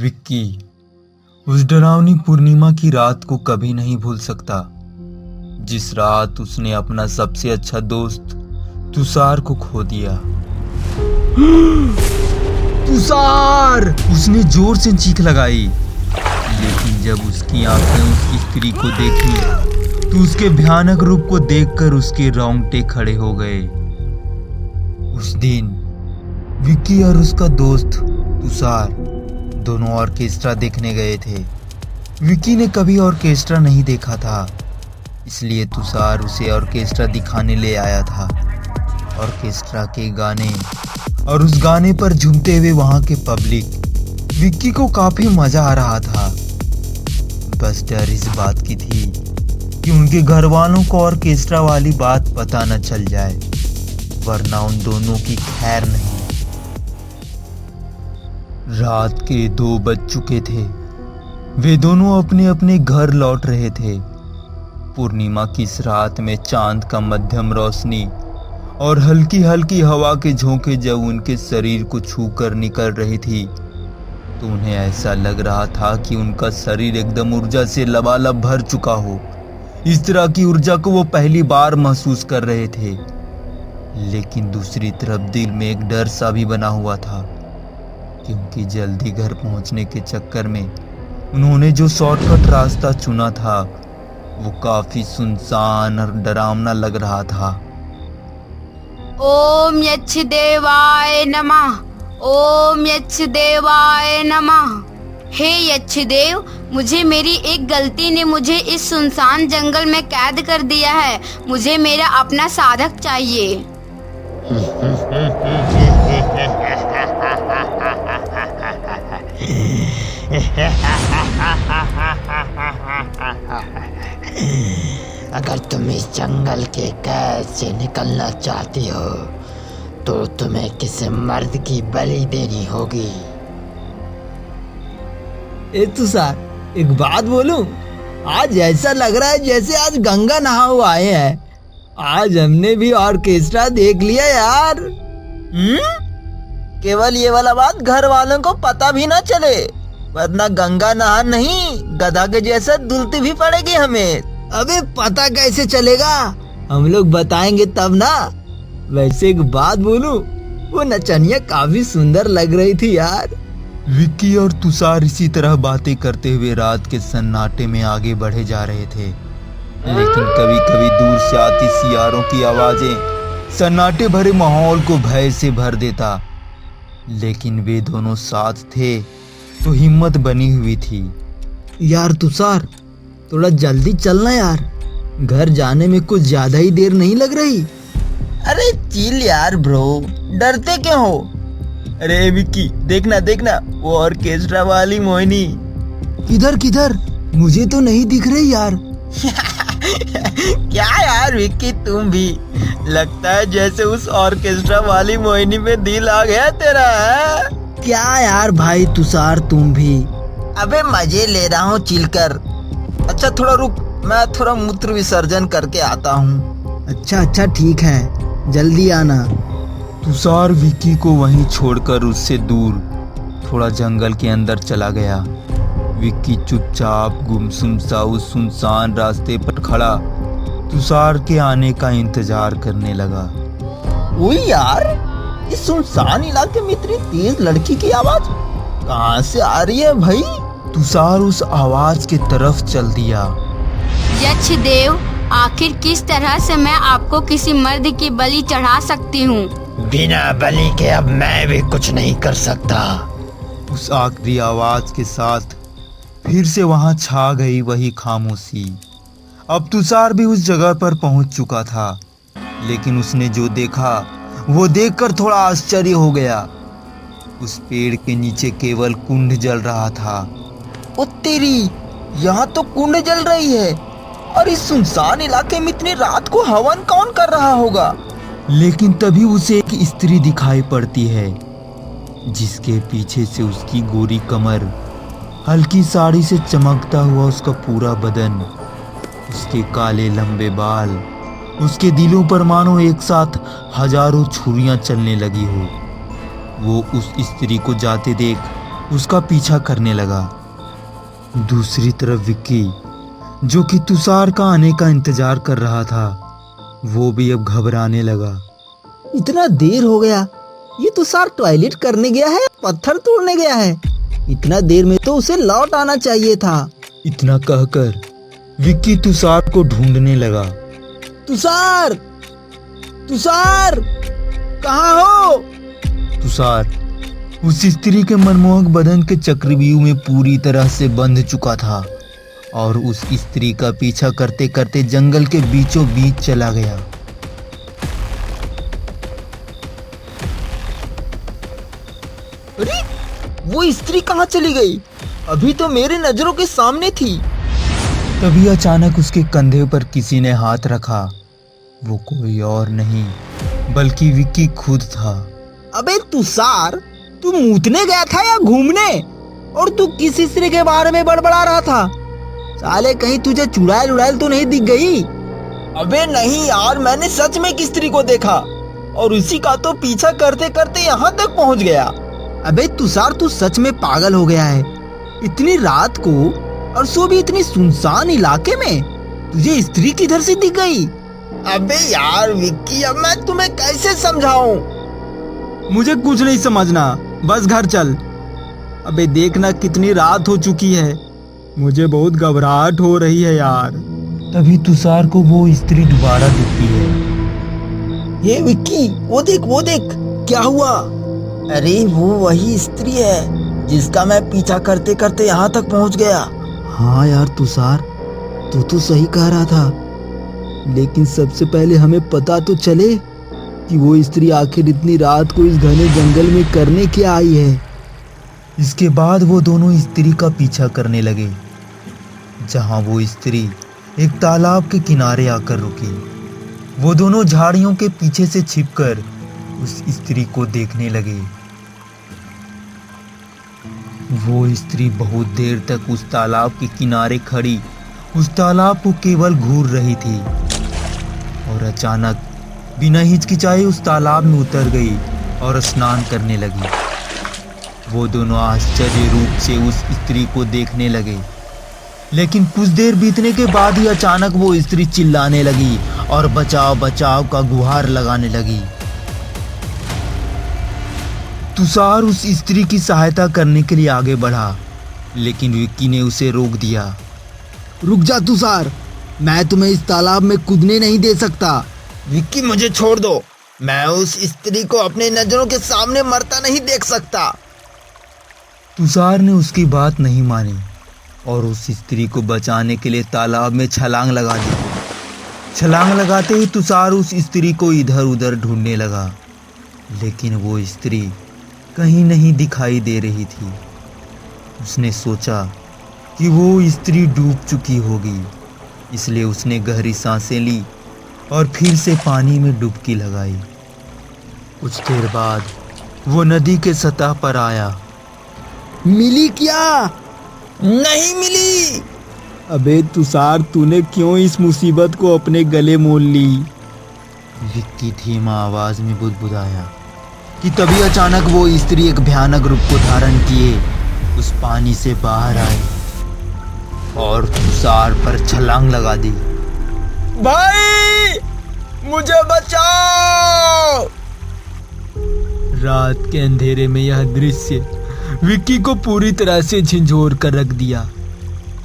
विक्की उस डरावनी पूर्णिमा की रात को कभी नहीं भूल सकता, जिस रात उसने अपना सबसे अच्छा दोस्त तुषार को खो दिया। तुषार! उसने जोर से चीख लगाई, लेकिन जब उसकी आंखें उस स्त्री को देखी तो उसके भयानक रूप को देखकर उसके रोंगटे खड़े हो गए। उस दिन विक्की और उसका दोस्त तुषार दोनों ऑर्केस्ट्रा देखने गए थे। विक्की ने कभी ऑर्केस्ट्रा नहीं देखा था, इसलिए तुषार उसे ऑर्केस्ट्रा दिखाने ले आया था। ऑर्केस्ट्रा के गाने और उस गाने पर झूमते हुए वहां के पब्लिक विक्की को काफी मजा आ रहा था। बस डर इस बात की थी कि उनके घर वालों को ऑर्केस्ट्रा वाली बात पता न चल जाए, वरना उन दोनों की खैर नहीं। रात के 2 बज चुके थे। वे दोनों अपने अपने घर लौट रहे थे। पूर्णिमा की इस रात में चांद का मध्यम रोशनी और हल्की हल्की हवा के झोंके जब उनके शरीर को छू कर निकल रही थी तो उन्हें ऐसा लग रहा था कि उनका शरीर एकदम ऊर्जा से लबालब भर चुका हो। इस तरह की ऊर्जा को वो पहली बार महसूस कर रहे थे। लेकिन दूसरी तरफ दिल में एक डर सा भी बना हुआ था, क्योंकि जल्दी घर पहुंचने के चक्कर में उन्होंने जो शॉर्टकट रास्ता चुना था वो काफी सुनसान और डरावना लग रहा था। ओम यच्छ देवाय नमः। ओम यच्छ देवाय नमः। हे यच्छ देव, मुझे मेरी एक गलती ने मुझे इस सुनसान जंगल में कैद कर दिया है। मुझे मेरा अपना साधक चाहिए। अगर तुम इस जंगल के कैद से निकलना चाहती हो तो तुम्हें किसी मर्द की बलि देनी होगी। ए तुषार, एक बात बोलूं? आज ऐसा लग रहा है जैसे आज गंगा नहा हुआ आए हैं। आज हमने भी ऑर्केस्ट्रा देख लिया यार। केवल ये वाला बात घर वालों को पता भी ना चले, वरना गंगा नहा नहीं गधा के जैसे दुलती भी पड़ेगी हमें। अबे पता कैसे चलेगा? हम लोग बताएंगे तब ना। वैसे एक बात बोलूं, वो नचनिया काफी सुंदर लग रही थी यार। विक्की और तुषार इसी तरह बातें करते हुए रात के सन्नाटे में आगे बढ़े जा रहे थे। लेकिन कभी कभी दूर से आती सियारों की आवाजें सन्नाटे भरे माहौल को भय से भर देता। लेकिन वे दोनों साथ थे तो हिम्मत बनी हुई थी। यार तुषार, थोड़ा जल्दी चलना यार, घर जाने में कुछ ज्यादा ही देर नहीं लग रही। अरे चिल यार ब्रो, डरते क्यों हो? अरे विक्की, देखना देखना वो ऑर्केस्ट्रा वाली मोहिनी। किधर किधर? मुझे तो नहीं दिख रही यार। क्या यार विक्की, तुम भी लगता है जैसे उस ऑर्केस्ट्रा वाली मोहिनी में दिल आ गया तेरा है? क्या यार भाई तुषार, तुम भी। अबे मजे ले रहा हूँ चिल कर। अच्छा थोड़ा रुक, मैं थोड़ा मूत्र विसर्जन करके आता हूँ। अच्छा ठीक है, जल्दी आना। तुषार विक्की को वहीं छोड़कर उससे दूर थोड़ा जंगल के अंदर चला गया। विक्की चुपचाप गुमसुम सा उस सुनसान रास्ते पर खड़ा तुषार के आने का इंतजार करने लगा। ओए यार, इस सुनसान इलाके में इतनी तेज लड़की की आवाज कहाँ से आ रही है भाई? तुषार उस आवाज के तरफ चल दिया। यच्छ देव, आखिर किस तरह से मैं आपको किसी मर्द की बलि चढ़ा सकती हूँ? बिना बलि के अब मैं भी कुछ नहीं कर सकता। उस आखिरी आवाज के साथ फिर से वहां छा गई वही खामोशी। अब तुषार भी उस जगह पर पहुंच चुका था, लेकिन उसने जो देखा वो देखकर थोड़ा आश्चर्य हो गया। उस पेड़ के नीचे केवल कुंड जल रहा था। ओ तेरी, यहाँ तो कुंड जल रही है, और इस सुनसान इलाके में इतनी रात को हवन कौन कर रहा होगा? लेकिन तभी उसे एक स्त्री दिखाई पड़ती है, जिसके पीछे से उसकी गोरी कमर, हल्की साड़ी से चमकता हुआ उसका पूरा बदन, उसके काले लंबे बाल, उसके दिलों पर मानो एक साथ हजारों छुरियां चलने लगी हो। वो उस स्त्री को जाते देख उसका पीछा करने लगा। दूसरी तरफ विक्की, जो कि तुषार का आने का इंतजार कर रहा था, वो भी अब घबराने लगा। इतना देर हो गया, ये तुषार टॉयलेट करने गया है, पत्थर तोड़ने गया है? इतना देर में तो उसे लौट आना चाहिए था। इतना कहकर विक्की तुषार को ढूंढने लगा। तुषार, तुषार, कहाँ हो? तुषार उस स्त्री के मनमोहक बदन के चक्रव्यूह में पूरी तरह से बंध चुका था और उस स्त्री का पीछा करते करते जंगल के बीचों बीच चला गया। अरे, वो स्त्री कहाँ चली गई? अभी तो मेरे नजरों के सामने थी। तभी अचानक उसके कंधे पर किसी ने हाथ रखा। वो कोई और नहीं बल्कि विक्की खुद था। अबे तुषार, तू मूतने गया था या घूमने? और तू किस स्त्री के बारे में बड़बड़ा रहा था? साले कहीं तुझे चुड़ैल उड़ैल तो नहीं दिख गई? अबे नहीं यार, मैंने सच में एक स्त्री को देखा और उसी का तो पीछा करते करते यहाँ तक पहुँच गया। अबे तुषार, तू सच में पागल हो गया है। इतनी रात को और सो भी इतनी सुनसान इलाके में तुझे स्त्री किधर से दिख गई? अबे यार विक्की, अब मैं तुम्हें कैसे समझाऊं? मुझे कुछ नहीं समझना, बस घर चल। अबे देखना कितनी रात हो चुकी है, मुझे बहुत घबराहट हो रही है यार। तभी तुषार को वो स्त्री दोबारा दिखती है। ये विक्की, वो देख, क्या हुआ? अरे वो वही स्त्री है जिसका मैं पीछा करते करते यहाँ तक पहुँच गया। हाँ यार तुषार, तू तो सही कह रहा था, लेकिन सबसे पहले हमें पता तो चले कि वो स्त्री आखिर इतनी रात को इस घने जंगल में करने क्या आई है। इसके बाद वो दोनों स्त्री का पीछा करने लगे, जहां वो स्त्री एक तालाब के किनारे आकर रुकी। वो दोनों झाड़ियों के पीछे से छिपकर उस स्त्री को देखने लगे। वो स्त्री बहुत देर तक उस तालाब के किनारे खड़ी उस तालाब को केवल घूर रही थी और अचानक बिना हिचकिचाए उस तालाब में उतर गई और स्नान करने लगी। वो दोनों आश्चर्य रूप से उस स्त्री को देखने लगे, लेकिन कुछ देर बीतने के बाद ही अचानक वो स्त्री चिल्लाने लगी और बचाव बचाव का गुहार लगाने लगी। तुषार उस स्त्री की सहायता करने के लिए आगे बढ़ा, लेकिन विक्की ने उसे रोक दिया। रुक जा तुषार, मैं तुम्हें इस तालाब में कूदने नहीं दे सकता। विक्की, मुझे छोड़ दो, मैं उस स्त्री को अपने नजरों के सामने मरता नहीं देख सकता। तुषार ने उसकी बात नहीं मानी और उस स्त्री को बचाने के लिए तालाब में छलांग लगा दी। छलांग लगाते ही तुषार उस स्त्री को इधर उधर ढूंढने लगा, लेकिन वो स्त्री कहीं नहीं दिखाई दे रही थी। उसने सोचा कि वो स्त्री डूब चुकी होगी, इसलिए उसने गहरी सांसें ली और फिर से पानी में डुबकी लगाई। कुछ देर बाद वो नदी के सतह पर आया। मिली क्या? नहीं मिली। अबे तुषार, तूने क्यों इस मुसीबत को अपने गले मोल ली? विक्की धीमा आवाज में बुदबुदाया कि तभी अचानक वो स्त्री एक भयानक रूप को धारण किए उस पानी से बाहर आई और तुषार पर छलांग लगा दी। भाई, मुझे बचाओ! रात के अंधेरे में यह दृश्य विक्की को पूरी तरह से झंझोर कर रख दिया।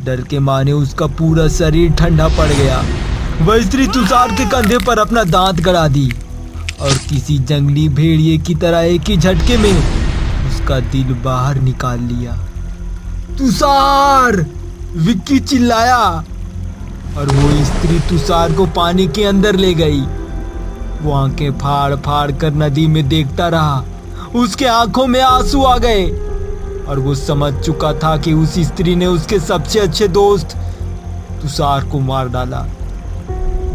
डर के मारे उसका पूरा शरीर ठंडा पड़ गया। वह स्त्री तुषार के कंधे पर अपना दांत गड़ा दी और किसी जंगली भेड़िए की तरह एक ही झटके में उसका दिल बाहर निकाल लिया। तुषार! विक्की चिल्लाया और वो स्त्री तुषार को पानी के अंदर ले गई। वो आंखें फाड़ फाड़ कर नदी में देखता रहा। उसके आंखों में आंसू आ गए और वो समझ चुका था कि उस स्त्री ने उसके सबसे अच्छे दोस्त तुषार को मार डाला।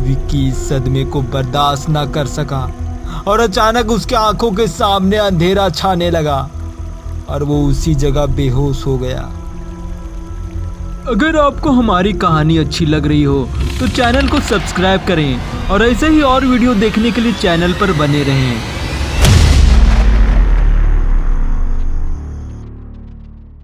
विक्की इस सदमे को बर्दाश्त ना कर सका और अचानक उसके आंखों के सामने अंधेरा छाने लगा और वो उसी जगह बेहोश हो गया। अगर आपको हमारी कहानी अच्छी लग रही हो तो चैनल को सब्सक्राइब करें और ऐसे ही और वीडियो देखने के लिए चैनल पर बने रहें।